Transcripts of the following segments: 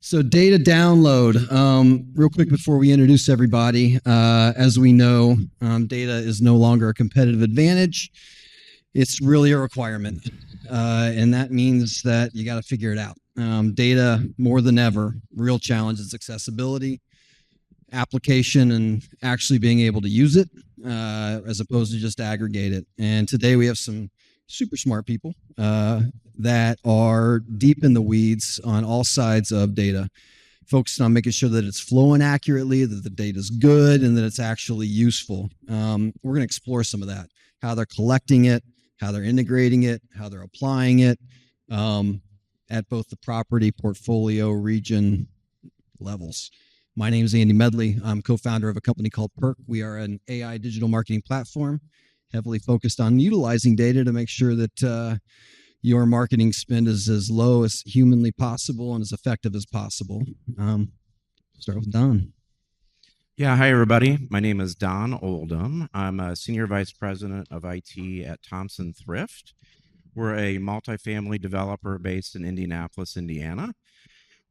So data download, real quick before we introduce everybody, as we know, data is no longer a competitive advantage. It's really a requirement. And that means that you got to figure it out. Data, more than ever, real challenge is accessibility, application, and actually being able to use it, as opposed to just aggregate it. And today we have some super smart people that are deep in the weeds on all sides of data, focused on making sure that it's flowing accurately, that the data is good, and that it's actually useful. We're going to explore some of that, how they're collecting it, how they're integrating it, how they're applying it at both the property, portfolio, region levels. My name is Andy Medley. I'm co-founder of a company called PERQ. We are an AI digital marketing platform, heavily focused on utilizing data to make sure that your marketing spend is as low as humanly possible and as effective as possible. Start with Don. Yeah, hi everybody. My name is Don Oldham. I'm a Senior Vice President of IT at Thompson Thrift. We're a multifamily developer based in Indianapolis, Indiana.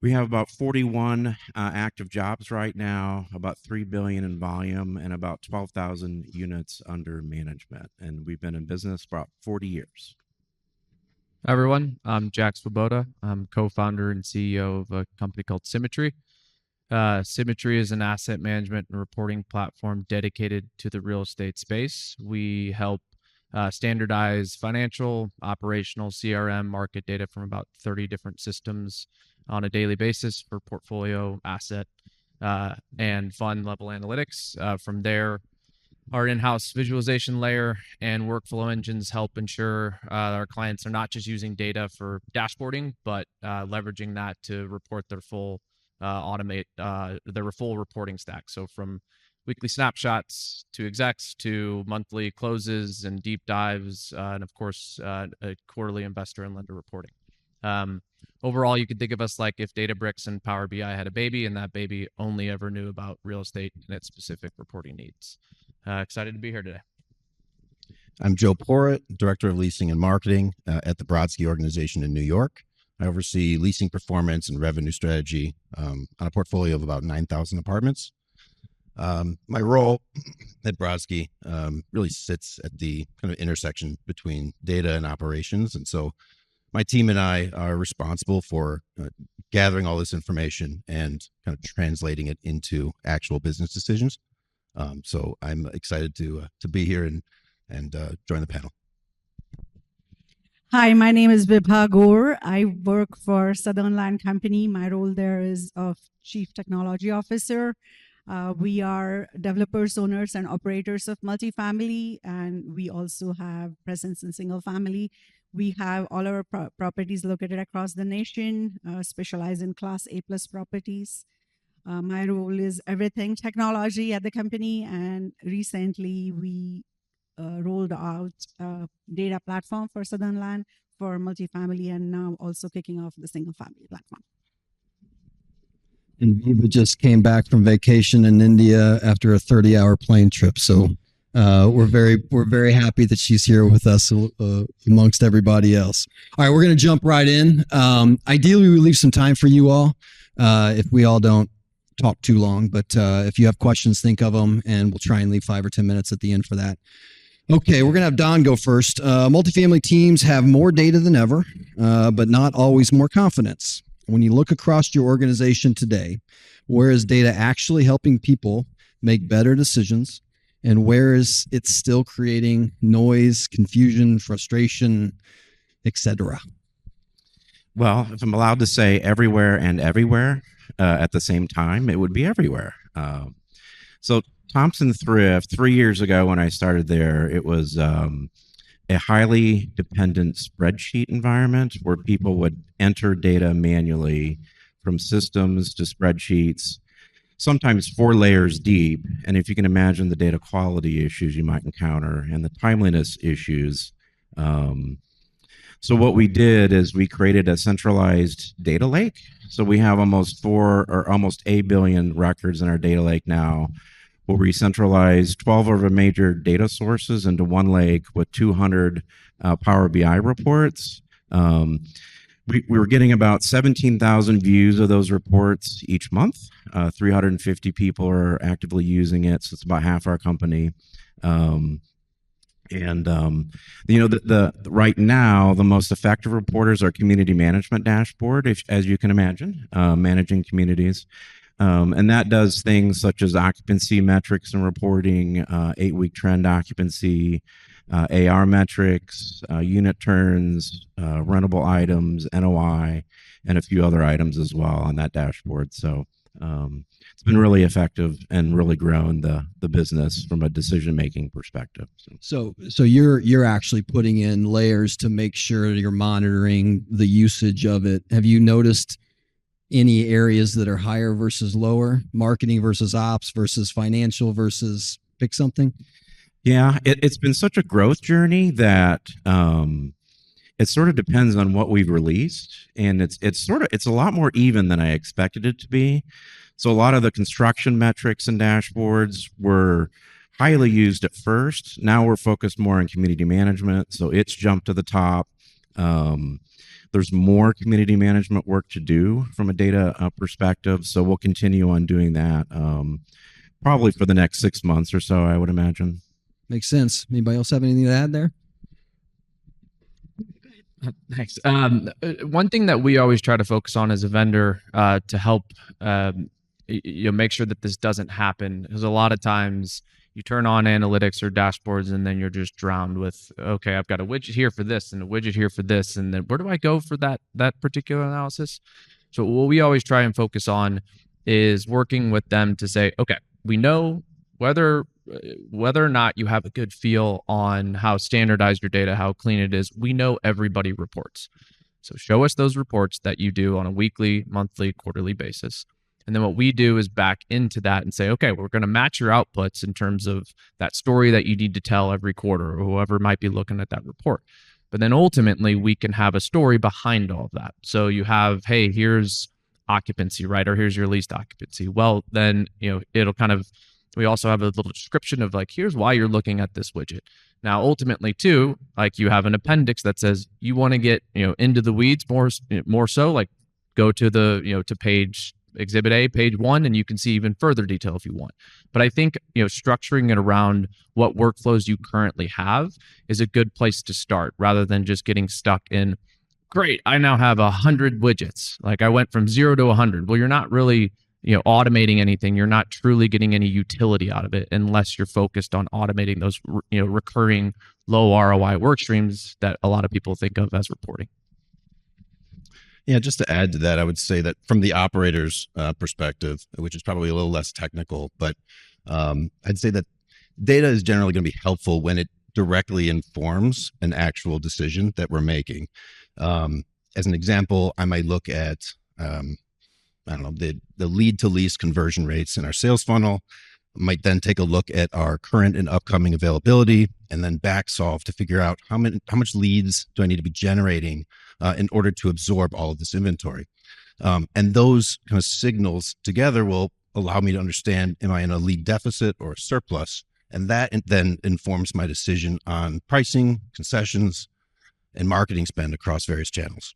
We have about 41 active jobs right now, about $3 billion in volume, and about 12,000 units under management. And we've been in business for about 40 years. Hi everyone, I'm Jack Swoboda. I'm co-founder and CEO of a company called SymmetRE. SymmetRE is an asset management and reporting platform dedicated to the real estate space. We help standardize financial, operational, CRM, market data from about 30 different systems on a daily basis for portfolio, asset, and fund level analytics. From there, our in-house visualization layer and workflow engines help ensure our clients are not just using data for dashboarding, but leveraging that to report their full automate their full reporting stack. So from weekly snapshots to execs to monthly closes and deep dives, and of course, quarterly investor and lender reporting. Overall, you could think of us like if Databricks and Power BI had a baby and that baby only ever knew about real estate and its specific reporting needs. Excited to be here today. I'm Joe Porritt, Director of Leasing and Marketing at the Brodsky organization in New York. I oversee leasing performance and revenue strategy on a portfolio of about 9,000 apartments. My role at Brodsky really sits at the kind of intersection between data and operations. And so my team and I are responsible for gathering all this information and kind of translating it into actual business decisions. So I'm excited to be here and join the panel. Hi, my name is Vibha Gore. I work for Southern Land Company. My role there is of Chief Technology Officer. We are developers, owners, and operators of multifamily, and we also have presence in single family. We have all our properties located across the nation, specialize in Class A+ properties. My role is everything technology at the company, and recently we rolled out a data platform for Southern Land for multifamily, and now also kicking off the single family platform. And Vibha just came back from vacation in India after a 30-hour plane trip. So we're very happy that she's here with us amongst everybody else. All right, we're going to jump right in. Ideally, we leave some time for you all if we all don't talk too long. But if you have questions, think of them, and we'll try and leave 5 or 10 minutes at the end for that. Okay, we're going to have Don go first. Multifamily teams have more data than ever, but not always more confidence. When you look across your organization today, where is data actually helping people make better decisions, and where is it still creating noise, confusion, frustration, etc.? Well, if I'm allowed to say everywhere and everywhere at the same time, it would be everywhere. So Thompson Thrift, 3 years ago when I started there, it was a highly dependent spreadsheet environment where people would enter data manually from systems to spreadsheets, sometimes 4 layers deep. And if you can imagine the data quality issues you might encounter and the timeliness issues. So what we did is we created a centralized data lake. So we have almost 8 billion records in our data lake now, where we centralized 12 of our major data sources into one lake with 200 Power BI reports. we were getting about 17,000 views of those reports each month. 350 people are actively using it, so it's about half our company. The right now, the most effective reporters are community management dashboard, as you can imagine, managing communities. And that does things such as occupancy metrics and reporting, 8-week trend occupancy, AR metrics, unit turns, rentable items, NOI, and a few other items as well on that dashboard. So it's been really effective and really grown the business from a decision-making perspective. So you're actually putting in layers to make sure you're monitoring the usage of it. Have you noticed any areas that are higher versus lower, marketing versus ops versus financial versus pick something? Yeah, it's been such a growth journey that it sort of depends on what we've released, and it's a lot more even than I expected it to be. So a lot of the construction metrics and dashboards were highly used at first. Now we're focused more on community management, so it's jumped to the top. There's more community management work to do from a data perspective, so we'll continue on doing that probably for the next 6 months or so, I would imagine. Makes sense. Anybody else have anything to add there? Thanks. One thing that we always try to focus on as a vendor to help make sure that this doesn't happen, because a lot of times you turn on analytics or dashboards and then you're just drowned with, okay, I've got a widget here for this and a widget here for this, and then where do I go for that particular analysis? So what we always try and focus on is working with them to say, okay, we know whether or not you have a good feel on how standardized your data, how clean it is. We know everybody reports. So show us those reports that you do on a weekly, monthly, quarterly basis. And then what we do is back into that and say, okay, we're going to match your outputs in terms of that story that you need to tell every quarter, or whoever might be looking at that report. But then ultimately we can have a story behind all of that. So you have, hey, here's occupancy, right? Or here's your leased occupancy. Well, then, it'll kind of, we also have a little description of like, here's why you're looking at this widget. Now, ultimately too, like you have an appendix that says you want to get, into the weeds more so, like go to the, to page Exhibit A, page 1, and you can see even further detail if you want. But I think, structuring it around what workflows you currently have is a good place to start, rather than just getting stuck in, great, I now have 100 widgets. Like I went from 0 to 100. Well, you're not really, automating anything. You're not truly getting any utility out of it unless you're focused on automating those, recurring low ROI work streams that a lot of people think of as reporting. Yeah, just to add to that, I would say that from the operator's perspective, which is probably a little less technical, but I'd say that data is generally going to be helpful when it directly informs an actual decision that we're making. As an example, I might look at, the lead to lease conversion rates in our sales funnel. Might then take a look at our current and upcoming availability, and then back solve to figure out how much leads do I need to be generating in order to absorb all of this inventory. And those kind of signals together will allow me to understand, am I in a lead deficit or a surplus? And that then informs my decision on pricing, concessions, and marketing spend across various channels.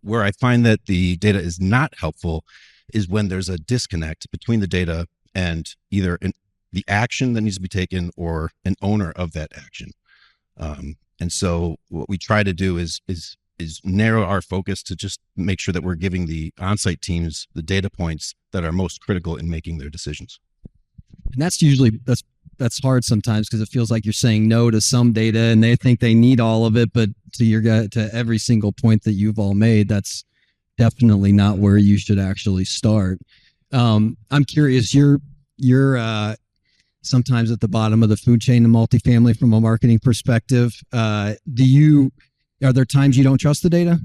Where I find that the data is not helpful is when there's a disconnect between the data and either the action that needs to be taken or an owner of that action. And so what we try to do is narrow our focus to just make sure that we're giving the on-site teams the data points that are most critical in making their decisions. And that's usually, that's hard sometimes, because it feels like you're saying no to some data and they think they need all of it, but to every single point that you've all made, that's definitely not where you should actually start. I'm curious, you're sometimes at the bottom of the food chain in multifamily from a marketing perspective. Are there times you don't trust the data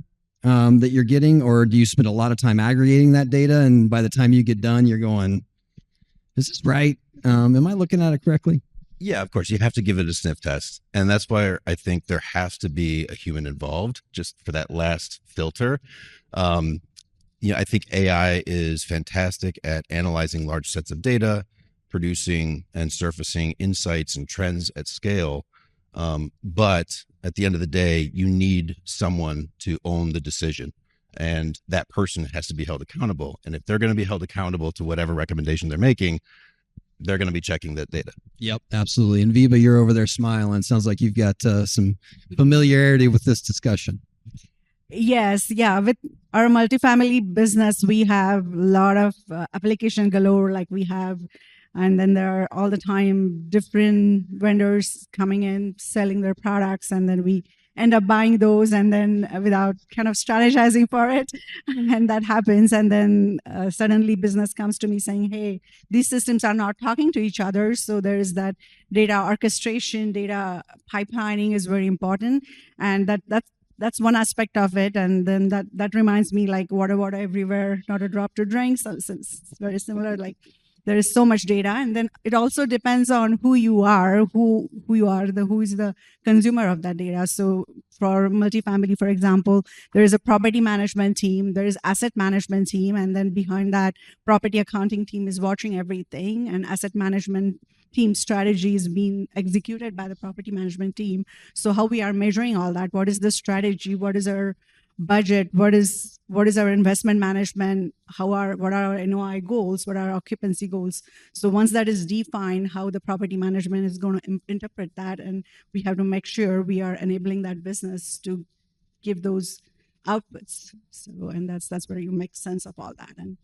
that you're getting, or do you spend a lot of time aggregating that data, and by the time you get done, you're going, is this right? Am I looking at it correctly? Yeah, of course, you have to give it a sniff test. And that's why I think there has to be a human involved just for that last filter. I think AI is fantastic at analyzing large sets of data, producing and surfacing insights and trends at scale. But at the end of the day, you need someone to own the decision. And that person has to be held accountable. And if they're going to be held accountable to whatever recommendation they're making, they're going to be checking that data. Yep, absolutely. And Vibha, you're over there smiling. Sounds like you've got some familiarity with this discussion. Yes, yeah. With our multifamily business, we have a lot of application galore, like we have, and then there are all the time different vendors coming in, selling their products, and then we end up buying those, and then without kind of strategizing for it, and that happens, and then suddenly business comes to me saying, "Hey, these systems are not talking to each other." So there is that data orchestration, data pipelining is very important, and that's one aspect of it. And then that reminds me, like water everywhere, not a drop to drink. So it's very similar. Like there is so much data, and then it also depends on who you are, who is the consumer of that data. So for multifamily, for example, there is a property management team, there is asset management team, and then behind that, property accounting team is watching everything, and asset management team strategy is being executed by the property management team. So how we are measuring all that? What is the strategy? What is our budget? What is our investment management? What are our NOI goals? What are our occupancy goals? So once that is defined, how the property management is going to interpret that, and we have to make sure we are enabling that business to give those outputs. So, and that's where you make sense of all that. And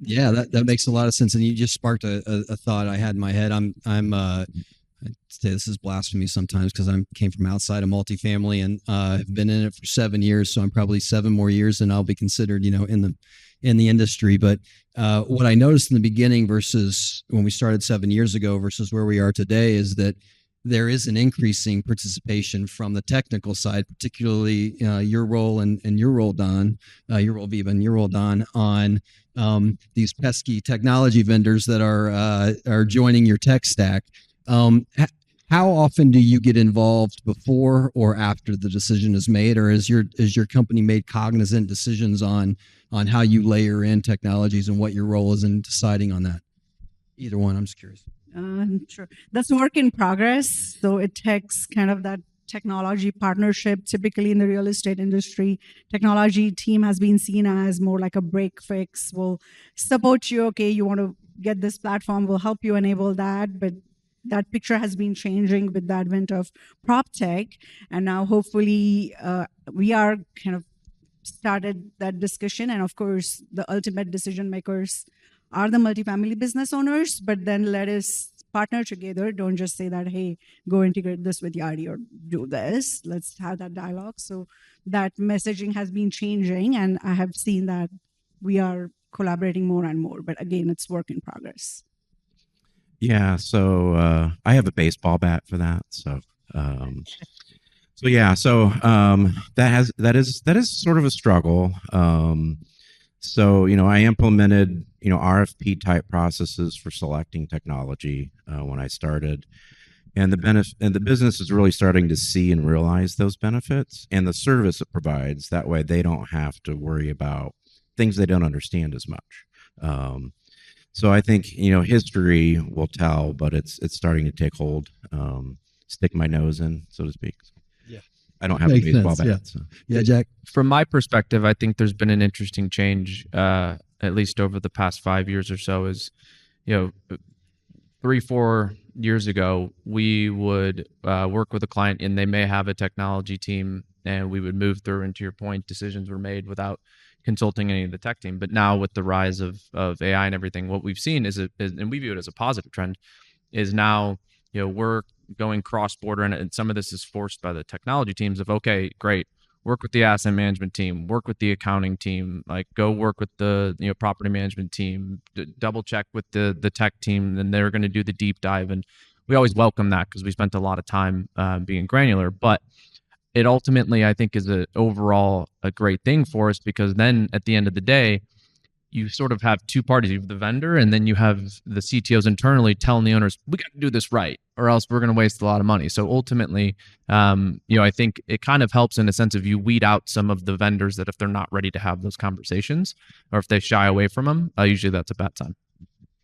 yeah, that makes a lot of sense. And you just sparked a thought I had in my head. I'd say this is blasphemy sometimes because I came from outside of multifamily and have been in it for 7 years. So I'm probably 7 more years and I'll be considered, in the industry. But what I noticed in the beginning versus when we started 7 years ago versus where we are today is that there is an increasing participation from the technical side, particularly your role and your role, Don, your role, Vibha, and your role, Don, on these pesky technology vendors that are joining your tech stack. How often do you get involved before or after the decision is made, or is your company made cognizant decisions on how you layer in technologies and what your role is in deciding on that? Either one, I'm just curious. Sure. That's a work in progress. So it takes kind of that technology partnership. Typically in the real estate industry, technology team has been seen as more like a break fix. We'll support you. Okay, you want to get this platform, we'll help you enable that. But that picture has been changing with the advent of prop tech. And now hopefully we are kind of started that discussion. And of course, the ultimate decision makers are the multifamily business owners, but then let us partner together. Don't just say that, hey, go integrate this with Yadi or do this. Let's have that dialogue. So that messaging has been changing, and I have seen that we are collaborating more and more. But again, it's work in progress. Yeah, so I have a baseball bat for that. So that is sort of a struggle. So, I implemented, RFP type processes for selecting technology when I started, and the business is really starting to see and realize those benefits and the service it provides. That way, they don't have to worry about things they don't understand as much. So I think history will tell, but it's starting to take hold. Stick my nose in, so to speak. I don't have a baseball bat. Yeah. So. Yeah, Jack. From my perspective, I think there's been an interesting change, at least over the past 5 years or so. Is 3-4 years ago, we would work with a client, and they may have a technology team, and we would move through. And to your point, decisions were made without consulting any of the tech team. But now, with the rise of AI and everything, what we've seen is and we view it as a positive trend, is now we're going cross-border, and some of this is forced by the technology teams of, okay, great, work with the asset management team, work with the accounting team, like go work with the property management team, double check with the tech team, and they're going to do the deep dive. And we always welcome that because we spent a lot of time being granular. But it ultimately, I think, is overall a great thing for us, because then at the end of the day, you sort of have two parties. You have the vendor, and then you have the CTOs internally telling the owners, we got to do this right, or else we're going to waste a lot of money. So ultimately, I think it kind of helps in a sense of you weed out some of the vendors that if they're not ready to have those conversations, or if they shy away from them, usually that's a bad sign.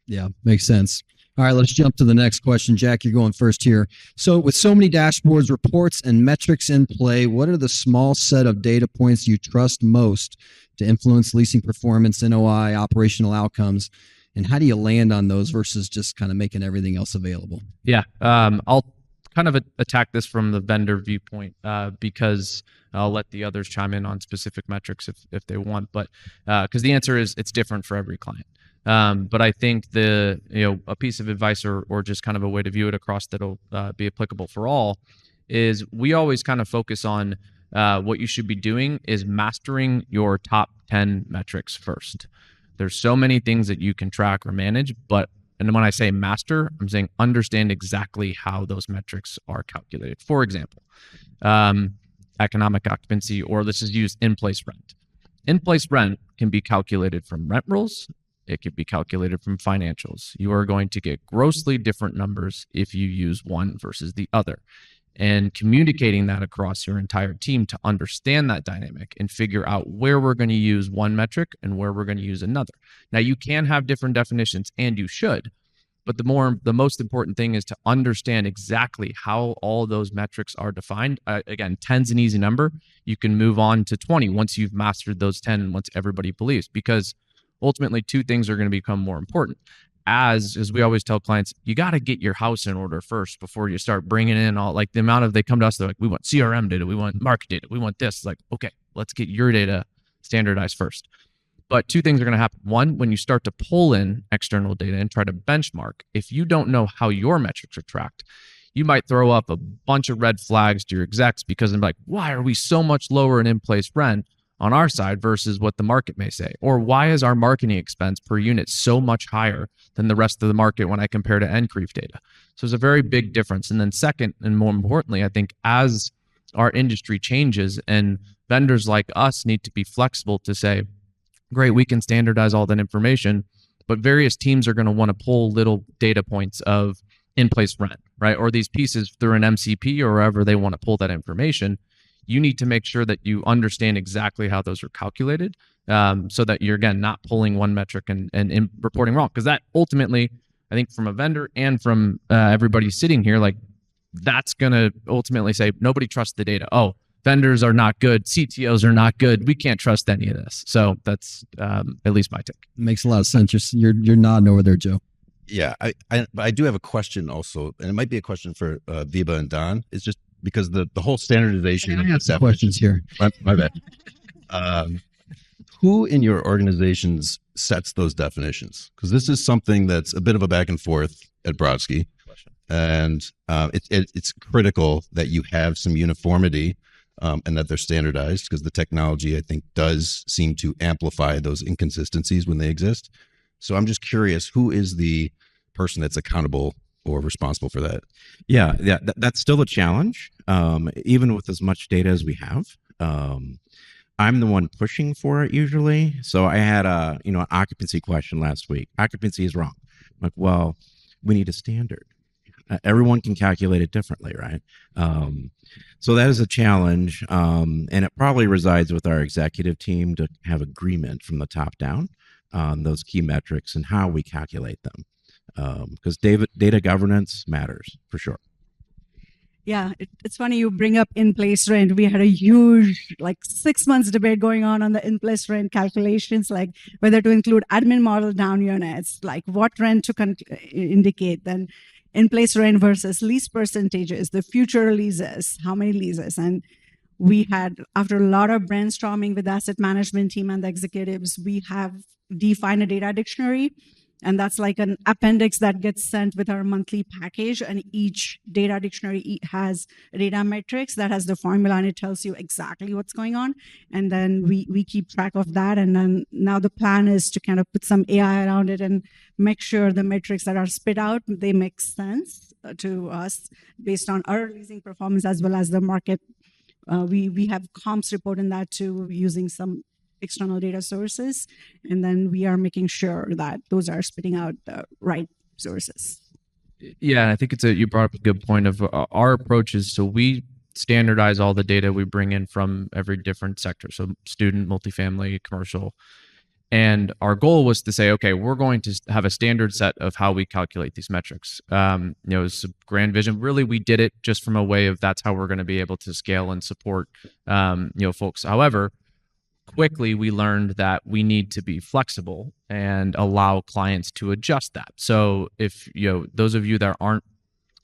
Yeah, makes sense. All right, let's jump to the next question. Jack, you're going first here. So with so many dashboards, reports, and metrics in play, what are the small set of data points you trust most to influence leasing performance, NOI, operational outcomes? And how do you land on those versus just kind of making everything else available? Yeah, I'll kind of attack this from the vendor viewpoint because I'll let the others chime in on specific metrics if they want. But because the answer is it's different for every client. But I think a piece of advice or just kind of a way to view it across that'll be applicable for all is we always kind of focus on what you should be doing is mastering your top 10 metrics first. There's so many things that you can track or manage, and when I say master, I'm saying understand exactly how those metrics are calculated. For example, economic occupancy, or let's just use in-place rent. In-place rent can be calculated from rent rolls. It can be calculated from financials. You are going to get grossly different numbers if you use one versus the other. And communicating that across your entire team to understand that dynamic and figure out where we're going to use one metric and where we're going to use another. Now, you can have different definitions, and you should, but the most important thing is to understand exactly how all those metrics are defined. Again, 10's an easy number. You can move on to 20 once you've mastered those 10 and once everybody believes, because ultimately two things are going to become more important. As we always tell clients, you got to get your house in order first before you start bringing in all, like the amount of, they come to us, they're like, we want CRM data, we want market data, we want this. It's like, okay, let's get your data standardized first. But two things are going to happen. One, when you start to pull in external data and try to benchmark, if you don't know how your metrics are tracked, you might throw up a bunch of red flags to your execs because they're like, why are we so much lower in-place rent on our side versus what the market may say? Or why is our marketing expense per unit so much higher than the rest of the market when I compare to NCREIF data? So there's a very big difference. And then second, and more importantly, I think as our industry changes and vendors like us need to be flexible to say, great, we can standardize all that information, but various teams are going to want to pull little data points of in-place rent, right? Or these pieces through an MCP or wherever they want to pull that information. You need to make sure that you understand exactly how those are calculated so that you're, again, not pulling one metric and reporting wrong. Because that ultimately, I think from a vendor and from everybody sitting here, like that's going to ultimately say, nobody trusts the data. Oh, vendors are not good. CTOs are not good. We can't trust any of this. So that's at least my take. Makes a lot of sense. You're nodding over there, Joe. Yeah, I do have a question also, and it might be a question for Vibha and Don. It's just because the whole standardization. I have some questions here. My bad. Who in your organizations sets those definitions? Because this is something that's a bit of a back and forth at Brodsky, and it's critical that you have some uniformity and that they're standardized, because the technology, I think, does seem to amplify those inconsistencies when they exist. So I'm just curious, who is the person that's accountable or responsible for that? Yeah, that's still a challenge, even with as much data as we have. I'm the one pushing for it usually. So I had an occupancy question last week. Occupancy is wrong. I'm like, well, we need a standard. Everyone can calculate it differently, right? So that is a challenge, and it probably resides with our executive team to have agreement from the top down on those key metrics and how we calculate them, because data governance matters for sure. Yeah, it's funny you bring up in-place rent. We had a huge 6 months debate going on the in-place rent calculations, like whether to include admin model down units, like what rent to indicate, then in-place rent versus lease percentages, the future leases, how many leases. And we had, after a lot of brainstorming with the asset management team and the executives, we have defined a data dictionary. And that's like an appendix that gets sent with our monthly package. And each data dictionary has data metrics that has the formula, and it tells you exactly what's going on. And then we keep track of that. And then now the plan is to kind of put some AI around it and make sure the metrics that are spit out, they make sense to us based on our leasing performance as well as the market. We have comps report in that too, using some external data sources, and then we are making sure that those are spitting out the right sources. Yeah, I think you brought up a good point of our approach is, so we standardize all the data we bring in from every different sector. So student, multifamily, commercial. And our goal was to say, okay, we're going to have a standard set of how we calculate these metrics. It's a grand vision. Really, we did it just from a way of that's how we're going to be able to scale and support, folks. However, quickly we learned that we need to be flexible and allow clients to adjust that. So if those of you that aren't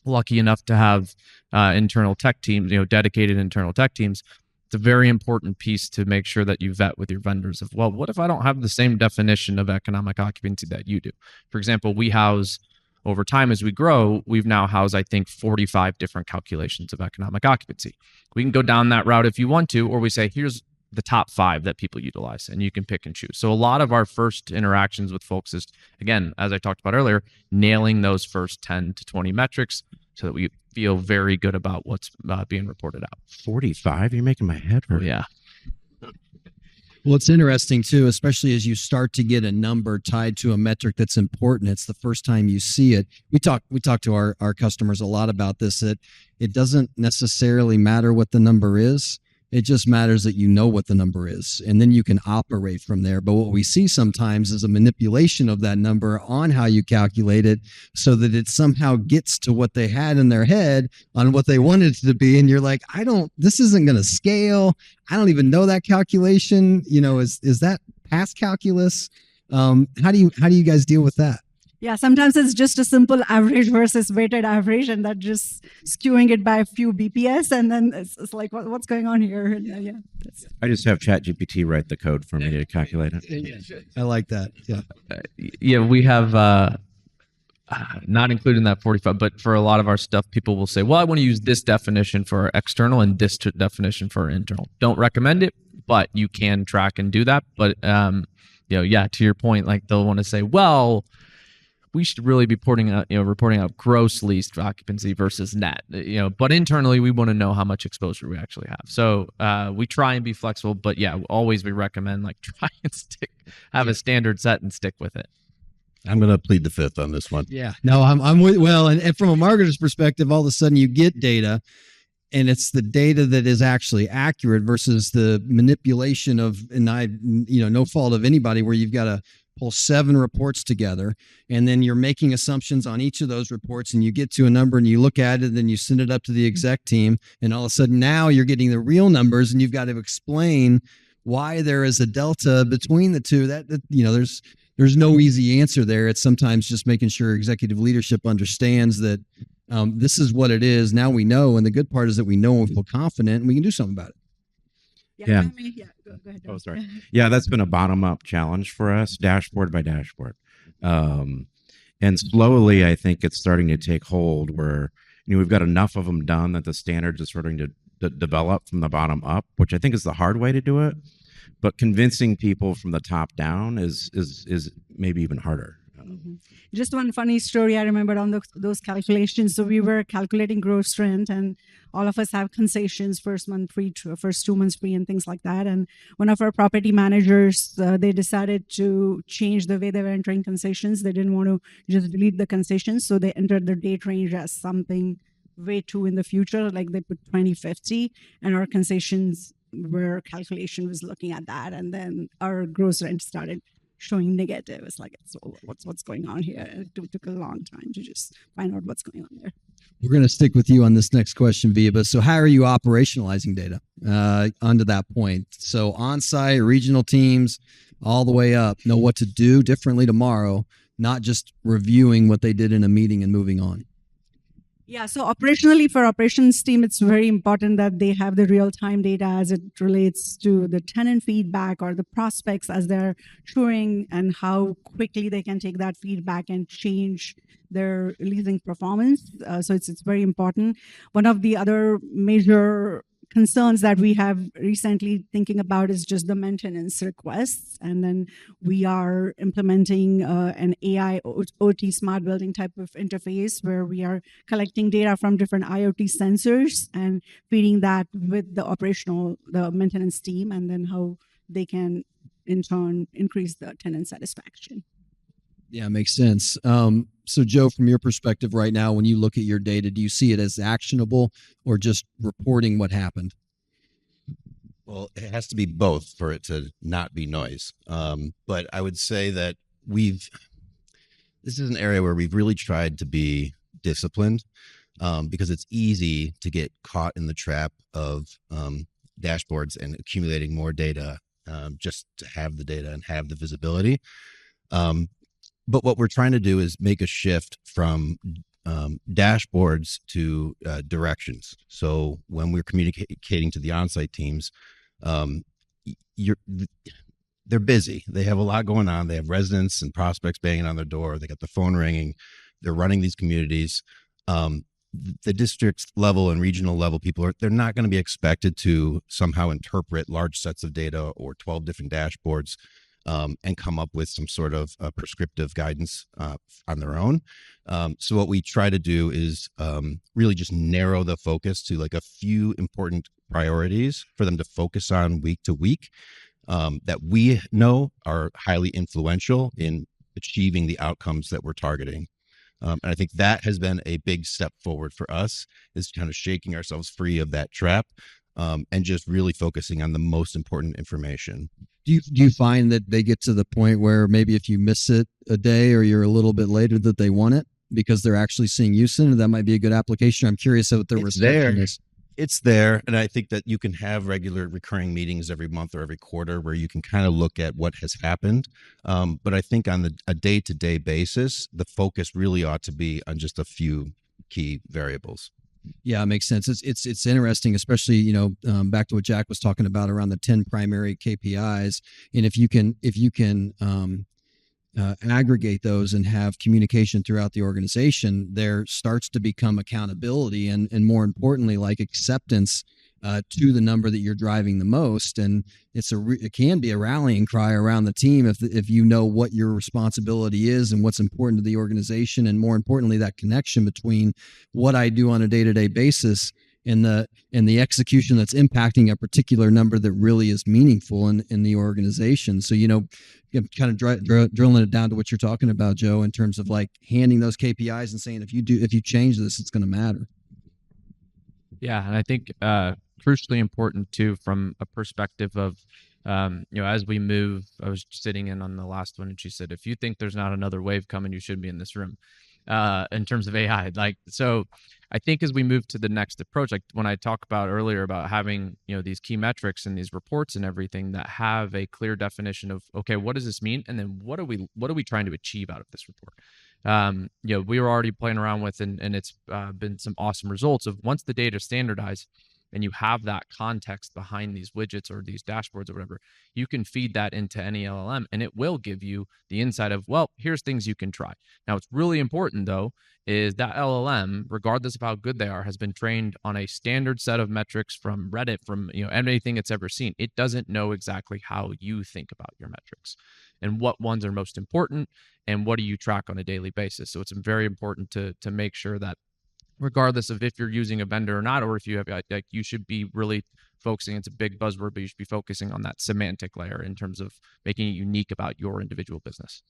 lucky enough to have internal tech teams, dedicated internal tech teams, it's a very important piece to make sure that you vet with your vendors of, well, what if I don't have the same definition of economic occupancy that you do? For example, we house, over time as we grow, we've now housed, I think, 45 different calculations of economic occupancy. We can go down that route if you want to, or we say, here's the top 5 that people utilize, and you can pick and choose. So a lot of our first interactions with folks is, again, as I talked about earlier, nailing those first 10 to 20 metrics so that we feel very good about what's being reported out. 45? You're making my head hurt. Yeah. Well, it's interesting too, especially as you start to get a number tied to a metric that's important. It's the first time you see it. We talk to our customers a lot about this, that it doesn't necessarily matter what the number is. It just matters that you know what the number is, and then you can operate from there. But what we see sometimes is a manipulation of that number on how you calculate it so that it somehow gets to what they had in their head on what they wanted it to be. And you're like, this isn't going to scale. I don't even know that calculation. Is that past calculus? How do you guys deal with that? Yeah, sometimes it's just a simple average versus weighted average, and that just skewing it by a few BPS, and then it's like, what's going on here? And, I just have ChatGPT write the code for me to calculate it. I like that. Yeah. We have not included in that 45, but for a lot of our stuff, people will say, well, I want to use this definition for external and this definition for internal. Don't recommend it, but you can track and do that. But to your point, like they'll want to say, well, we should really be reporting out gross leased occupancy versus net. But internally, we want to know how much exposure we actually have. So we try and be flexible, but always we recommend try and have a standard set and stick with it. I'm going to plead the fifth on this one. Yeah, no, I'm with, and from a marketer's perspective, all of a sudden you get data, and it's the data that is actually accurate versus the manipulation of, and no fault of anybody, where you've got to pull 7 reports together, and then you're making assumptions on each of those reports, and you get to a number and you look at it, and then you send it up to the exec team, and all of a sudden now you're getting the real numbers, and you've got to explain why there is a delta between the two. That there's no easy answer there. It's sometimes just making sure executive leadership understands that this is what it is. Now we know, and the good part is that we know and we feel confident, and we can do something about it. Yeah. Go ahead. Oh, sorry. Yeah, that's been a bottom-up challenge for us, dashboard by dashboard. And slowly, I think it's starting to take hold where we've got enough of them done that the standards are starting to develop from the bottom up, which I think is the hard way to do it. But convincing people from the top down is maybe even harder. Mm-hmm. Just one funny story I remember on those calculations. So we were calculating gross rent, and all of us have concessions, first month free, first 2 months free, and things like that. And one of our property managers, they decided to change the way they were entering concessions. They didn't want to just delete the concessions, so they entered the date range as something way too in the future, like they put 2050, and our concessions where calculation was looking at that, and then our gross rent started showing negative. It's like, what's going on here? It took a long time to just find out what's going on there. We're going to stick with you on this next question, Vibha. So how are you operationalizing data onto that point? So on-site, regional teams, all the way up, know what to do differently tomorrow, not just reviewing what they did in a meeting and moving on. Yeah, so operationally for operations team, it's very important that they have the real-time data as it relates to the tenant feedback or the prospects as they're touring, and how quickly they can take that feedback and change their leasing performance. So it's very important. One of the other major concerns that we have recently thinking about is just the maintenance requests. And then we are implementing an AI OT smart building type of interface where we are collecting data from different IoT sensors and feeding that with the maintenance team, and then how they can in turn increase the tenant satisfaction. Yeah, makes sense. So Joe, from your perspective right now, when you look at your data, do you see it as actionable or just reporting what happened? Well, it has to be both for it to not be noise. But I would say that this is an area where we've really tried to be disciplined, because it's easy to get caught in the trap of dashboards and accumulating more data, just to have the data and have the visibility. But what we're trying to do is make a shift from dashboards to directions. So when we're communicating to the on-site teams, they're busy. They have a lot going on. They have residents and prospects banging on their door. They got the phone ringing. They're running these communities. The district level and regional level people they're not going to be expected to somehow interpret large sets of data or 12 different dashboards and come up with some sort of prescriptive guidance on their own. So what we try to do is really just narrow the focus to like a few important priorities for them to focus on week to week, that we know are highly influential in achieving the outcomes that we're targeting. And I think that has been a big step forward for us, is kind of shaking ourselves free of that trap, and just really focusing on the most important information. Do you find that they get to the point where maybe if you miss it a day or you're a little bit later that they want it because they're actually seeing use in it? That might be a good application. I'm curious what their reception is. It's there. And I think that you can have regular recurring meetings every month or every quarter where you can kind of look at what has happened. But I think on a day-to-day basis, the focus really ought to be on just a few key variables. Yeah, it makes sense. It's interesting, especially back to what Jack was talking about around the 10 primary KPIs, and if you can aggregate those and have communication throughout the organization, there starts to become accountability and more importantly, like acceptance to the number that you're driving the most. And it can be a rallying cry around the team if you know what your responsibility is and what's important to the organization, and more importantly, that connection between what I do on a day-to-day basis and the execution that's impacting a particular number that really is meaningful in the organization. So kind of drilling it down to what you're talking about, Joe, in terms of like handing those KPIs and saying if you change this, it's going to matter. Yeah, and I think crucially important too from a perspective of as we move. I was sitting in on the last one, and she said, if you think there's not another wave coming, you shouldn't be in this room. In terms of AI, so I think as we move to the next approach, like when I talked about earlier about having these key metrics and these reports and everything that have a clear definition of, okay, what does this mean, and then what are we trying to achieve out of this report? We were already playing around with, and it's been some awesome results of once the data is standardized and you have that context behind these widgets or these dashboards or whatever, you can feed that into any LLM and it will give you the insight of, well, here's things you can try. Now, what's really important though is that LLM, regardless of how good they are, has been trained on a standard set of metrics from Reddit, from anything it's ever seen. It doesn't know exactly how you think about your metrics and what ones are most important and what do you track on a daily basis. So it's very important to make sure that regardless of if you're using a vendor or not, or if you have, like, you should be really focusing, it's a big buzzword, but you should be focusing on that semantic layer in terms of making it unique about your individual business.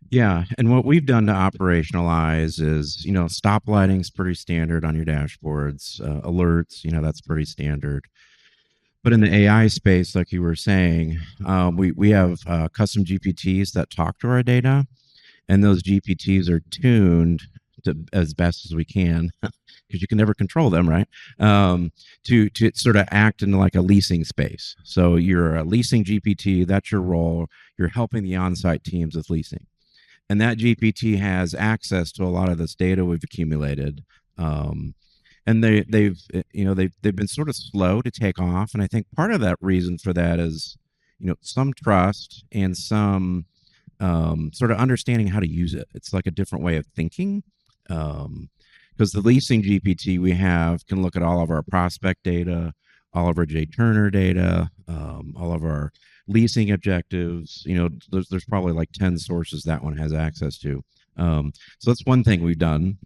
Yeah. And what we've done to operationalize is, stop lighting's pretty standard on your dashboards, alerts, that's pretty standard. But in the AI space, like you were saying, we have custom GPTs that talk to our data, and those GPTs are tuned as best as we can, because you can never control them, right? To sort of act in like a leasing space. So you're a leasing GPT, that's your role. You're helping the on-site teams with leasing. And that GPT has access to a lot of this data we've accumulated. And they've been sort of slow to take off. And I think part of that reason for that is, some trust and some sort of understanding how to use it. It's like a different way of thinking. Because the leasing GPT we have can look at all of our prospect data, all of our J Turner data, all of our leasing objectives. There's probably like 10 sources that one has access to. So that's one thing we've done.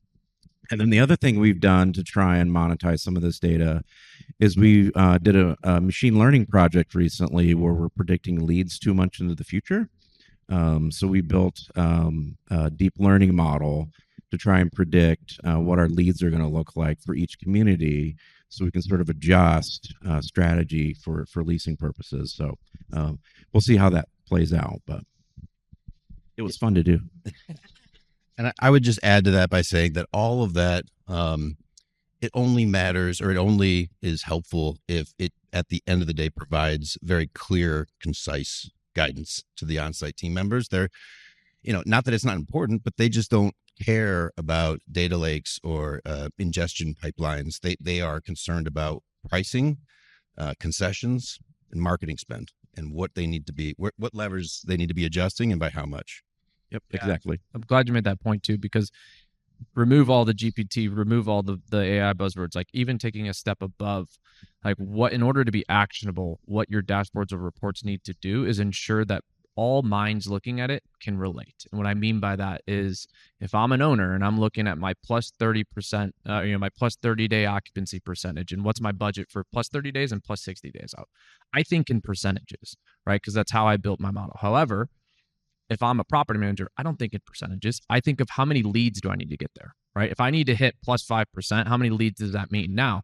And then the other thing we've done to try and monetize some of this data is we did a machine learning project recently where we're predicting leads too much into the future. So we built a deep learning model to try and predict what our leads are going to look like for each community, so we can sort of adjust strategy for leasing purposes. So we'll see how that plays out, but it was fun to do. And I would just add to that by saying that all of that, it only matters, or it only is helpful if it, at the end of the day, provides very clear, concise guidance to the on-site team members. They're, not that it's not important, but they just don't care about data lakes or ingestion pipelines. They are concerned about pricing, concessions, and marketing spend, and what they need to be, what levers they need to be adjusting, and by how much. Yep, Yeah. exactly. I'm glad you made that point too, because remove all the GPT, remove all the AI buzzwords, like even taking a step above, like what, in order to be actionable, what your dashboards or reports need to do is ensure that all minds looking at it can relate. And what I mean by that is, if I'm an owner and I'm looking at my plus 30%, my plus 30-day occupancy percentage, and what's my budget for plus 30 days and plus 60 days out, I think in percentages, right? Because that's how I built my model. However, if I'm a property manager, I don't think in percentages. I think of how many leads do I need to get there, right? If I need to hit plus 5%, how many leads does that mean? Now,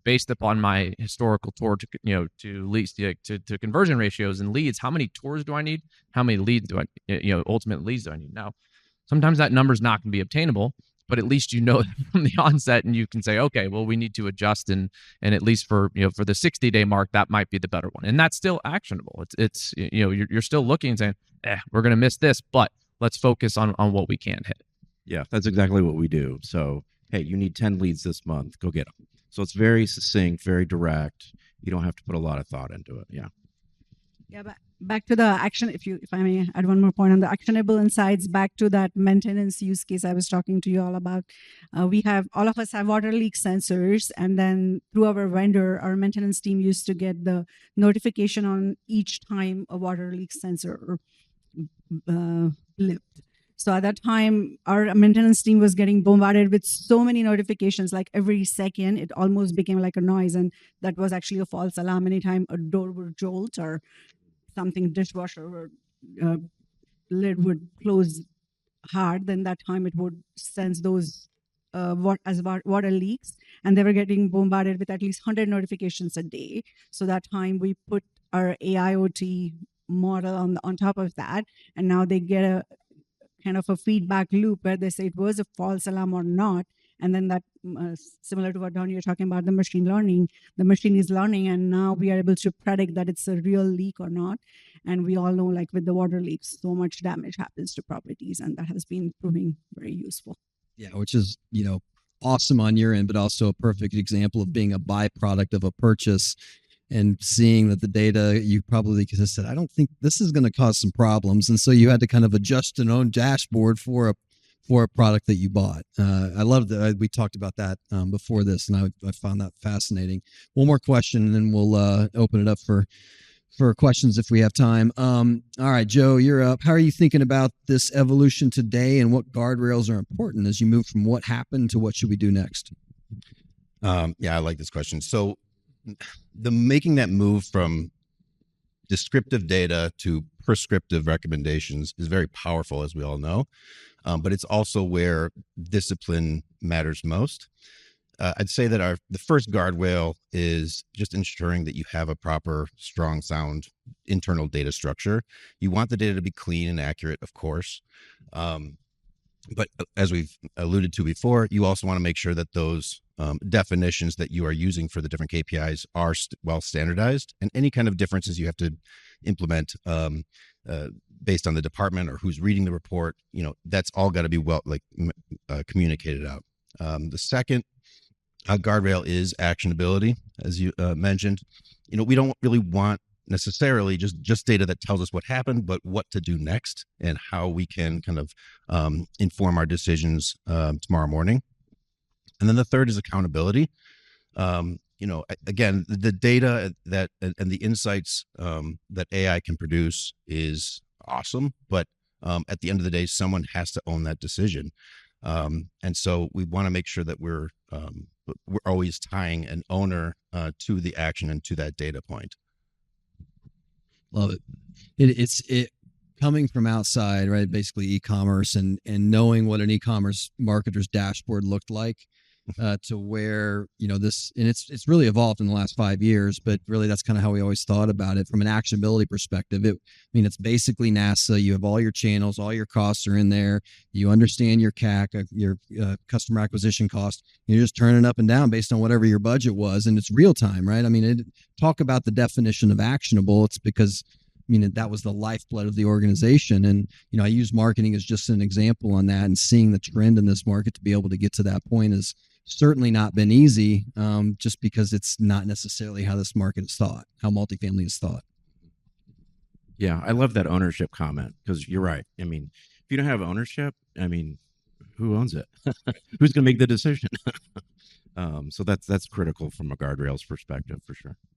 based upon my historical tour to lease to conversion ratios and leads, how many tours do I need? How many leads do I, ultimate leads do I need? Now, sometimes that number is not going to be obtainable, but at least from the onset, and you can say, okay, well, we need to adjust, and at least for the 60-day mark, that might be the better one, and that's still actionable. It's you're still looking and saying, we're going to miss this, but let's focus on what we can hit. Yeah, that's exactly what we do. So, hey, you need 10 leads this month, go get them. So it's very succinct, very direct. You don't have to put a lot of thought into it. Yeah. Yeah, but back to the action, if I may add one more point on the actionable insights, back to that maintenance use case I was talking to you all about. All of us have water leak sensors, and then through our vendor, our maintenance team used to get the notification on each time a water leak sensor blipped. So at that time, our maintenance team was getting bombarded with so many notifications, like every second. It almost became like a noise, and that was actually a false alarm. Anytime a door would jolt or something, dishwasher or lid would close hard, then that time it would sense those water leaks, and they were getting bombarded with at least 100 notifications a day. So that time we put our AIoT model on top of that, and now they get a kind of a feedback loop where they say it was a false alarm or not. And then that, similar to what Don, you're talking about, the machine learning, the machine is learning, and now we are able to predict that it's a real leak or not. And we all know, like with the water leaks, so much damage happens to properties, and that has been proving very useful. Yeah, which is, awesome on your end, but also a perfect example of being a byproduct of a purchase and seeing that the data, you probably could have said, I don't think this is going to cause some problems. And so you had to kind of adjust an own dashboard for a product that you bought. I love that. We talked about that before this, and I found that fascinating. One more question, and then we'll open it up for questions if we have time. All right, Joe, you're up. How are you thinking about this evolution today, and what guardrails are important as you move from what happened to what should we do next? Yeah, I like this question. So making that move from descriptive data to prescriptive recommendations is very powerful, as we all know, but it's also where discipline matters most. I'd say that the first guardrail is just ensuring that you have a proper, strong, sound internal data structure. You want the data to be clean and accurate, of course. But as we've alluded to before, you also want to make sure that those definitions that you are using for the different KPIs are well standardized, and any kind of differences you have to implement based on the department or who's reading the report, that's all got to be well communicated out. The second guardrail is actionability, as you mentioned. We don't really want necessarily just data that tells us what happened, but what to do next and how we can kind of inform our decisions tomorrow morning. And then the third is accountability. Again, the data and the insights that AI can produce is awesome, but at the end of the day, someone has to own that decision. And so we want to make sure that we're always tying an owner to the action and to that data point. Love it. It's coming from outside, right? Basically e-commerce and knowing what an e-commerce marketer's dashboard looked like. to where, this, and it's really evolved in the last 5 years, but really that's kind of how we always thought about it from an actionability perspective. It's basically NASA. You have all your channels, all your costs are in there. You understand your CAC, your customer acquisition cost. You're just turning up and down based on whatever your budget was, and it's real time, right? Talk about the definition of actionable. It's because that was the lifeblood of the organization. And, I use marketing as just an example on that, and seeing the trend in this market to be able to get to that point is certainly not been easy, just because it's not necessarily how this market is thought, how multifamily is thought. Yeah, I love that ownership comment, because you're right. If you don't have ownership, who owns it? Who's going to make the decision? So that's critical from a guardrails perspective, for sure.